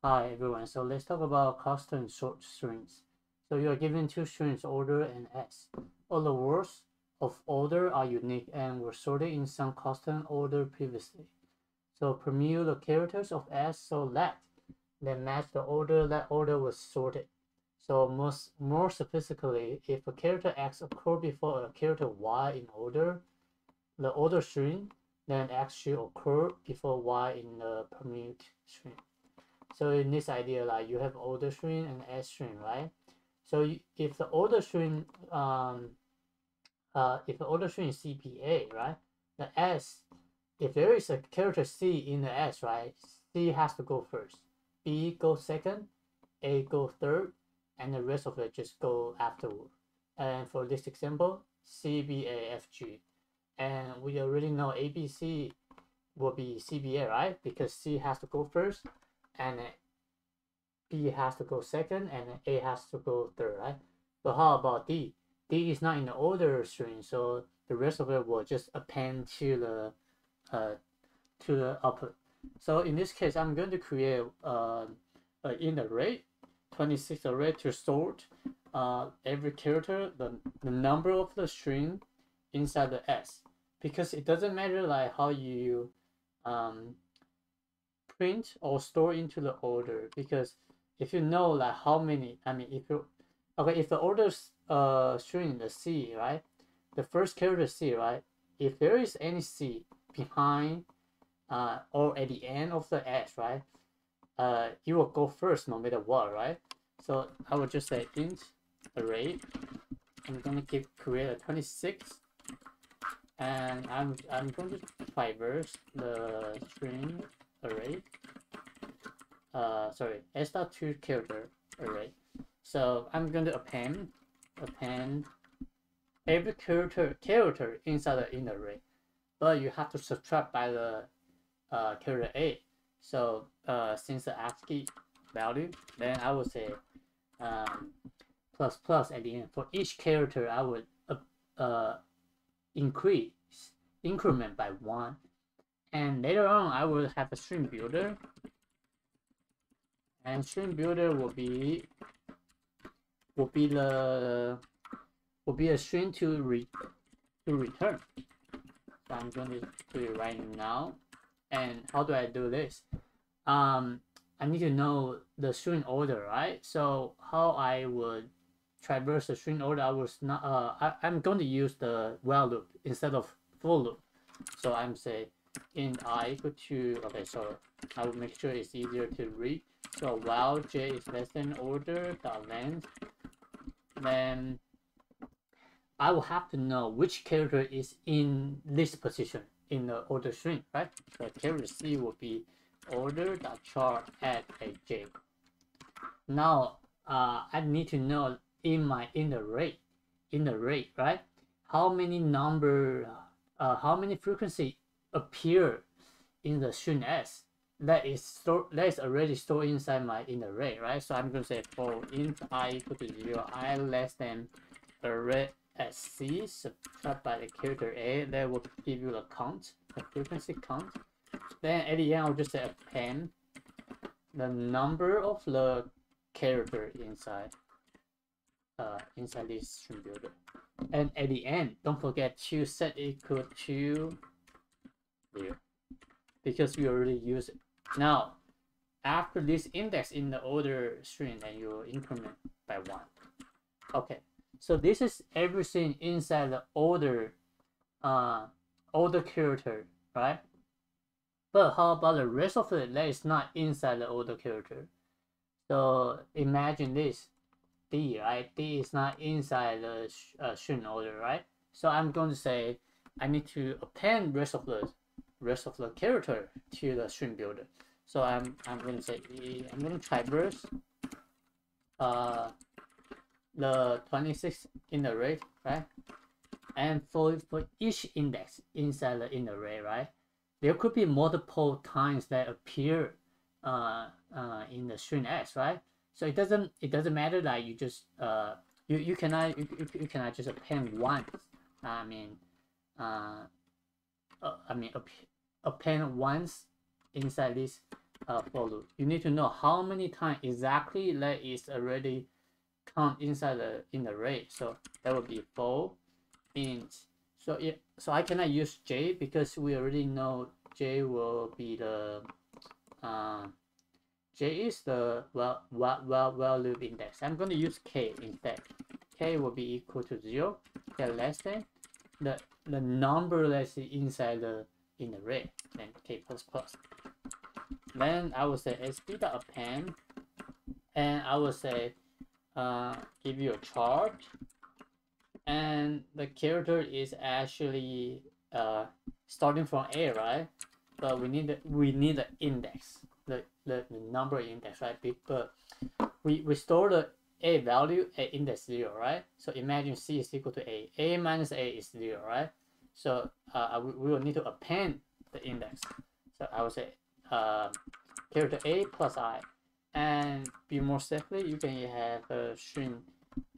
Hi everyone, so let's talk about custom sort strings. So you are given two strings, order and s. All the words of order are unique and were sorted in some custom order previously. So permute the characters of s so that they match the order that order was sorted. So more specifically, if a character x occurs before a character y in order, the order string, then x should occur before y in the permute string. So in this idea, like you have order string and s string, right? So if the order string, if the order string is CPA, right? The s, if there is a character c in the s, right? C has to go first, B goes second, A go third, and the rest of it just go afterward. And for this example, C, B, A, F, G, and we already know A, B, C will be CBA, right? Because C has to go first, and B has to go second, and A has to go third, right? But how about D? D is not in the order string, so the rest of it will just append to the output. So in this case, I'm going to create an array, 26 array to sort every character, the number of the string inside the S, because it doesn't matter like how you print or store into the order, because if you know like how many, if the order string the C, right, the first character C, right, if there is any C behind or at the end of the S, right, you will go first no matter what, right? So I would just say int array. I'm gonna create a 26, and I'm going to traverse the string array. Sorry, s.2 character array. So I'm going to append every character inside the int array, but you have to subtract by the character A. So since the ASCII value, then I would say plus plus at the end. For each character, I would increment by 1, and later on I will have a string builder, and string builder will be a string to return. So I'm going to do it right now. And how do I do this? I need to know the string order, right? So how I would traverse the string order, I'm going to use the while loop instead of for loop. So I'm say int I equal to, okay, so I will make sure it's easier to read. So while j is less than order dot length, then I will have to know which character is in this position in the order string, right? So character C will be order.chart at a j. Now I need to know in the array, right? How many frequency appear in the string s that is already stored inside my in array, right? So I'm going to say for int I equal to 0, I less than array as C subtract by the character A, that will give you the count, the frequency count. Then at the end, I'll just say append the number of the character inside this string builder. And at the end, don't forget to set equal to 0, because we already use it. Now, after this index in the order string, then you will increment by 1. Okay. So this is everything inside the order character, right? But how about the rest of it that is not inside the order character? So imagine this, D, right? D is not inside the string order, right? So I'm going to say I need to append rest of the character to the string builder. So I'm going to say I'm going to traverse the 26 in the array, right? And for each index inside the in array, right, there could be multiple times that appear in the string s, right? So it doesn't matter that you just you cannot just append once. Append once inside this for loop. You need to know how many times exactly that is already count inside the array. So that would be for int. So I cannot use j because we already know j will be the j is the loop index. I'm going to use k instead. K will be equal to 0. K less than the number that's inside the array. Then k plus plus. Then I will say sp.append, and I will say give you a chart, and the character is actually starting from A, right? But we need the index, the number index, right? But we store the A value at index 0, right? So imagine C is equal to A. A minus A is 0, right? So we will need to append the index. So I would say character A plus I. And be more safely, you can have a string,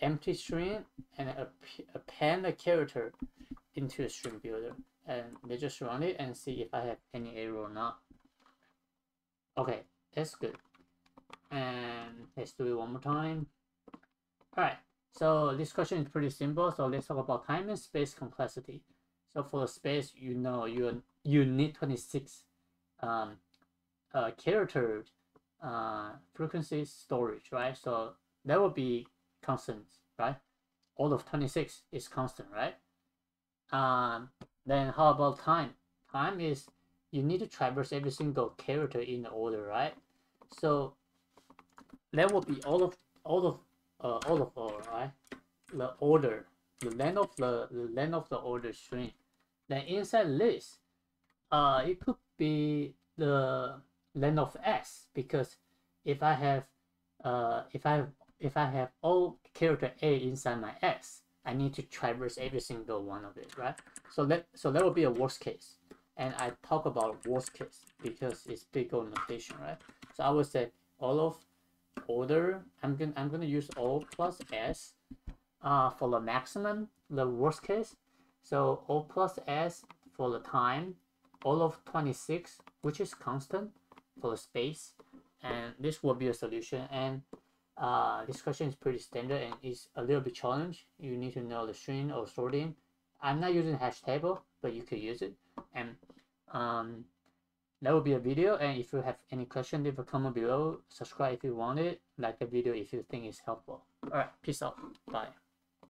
empty string, and append a character into a string builder. And they just run it and see if I have any error or not. Okay, that's good. And let's do it one more time. Alright, so this question is pretty simple. So let's talk about time and space complexity. So for the space, you know you need 26 character frequency storage, right? So that will be constant, right? All of 26 is constant, right? Then how about time? Time is you need to traverse every single character in the order, right? So that will be all of right? The order, the length of the order string. Then inside this, it could be the length of s, because if I have all character A inside my s, I need to traverse every single one of it, right? So that will be a worst case, and I talk about worst case because it's big O notation, right? So I would say all of order. I'm gonna use O plus s for the maximum, the worst case. So O plus s for the time, all of 26, which is constant, for the space, and this will be a solution. And this question is pretty standard and is a little bit challenge. You need to know the string or sorting. I'm not using hash table, but you could use it. And that will be a video. And if you have any question, leave a comment below. Subscribe if you want it. Like the video if you think it's helpful. All right, peace out. Bye.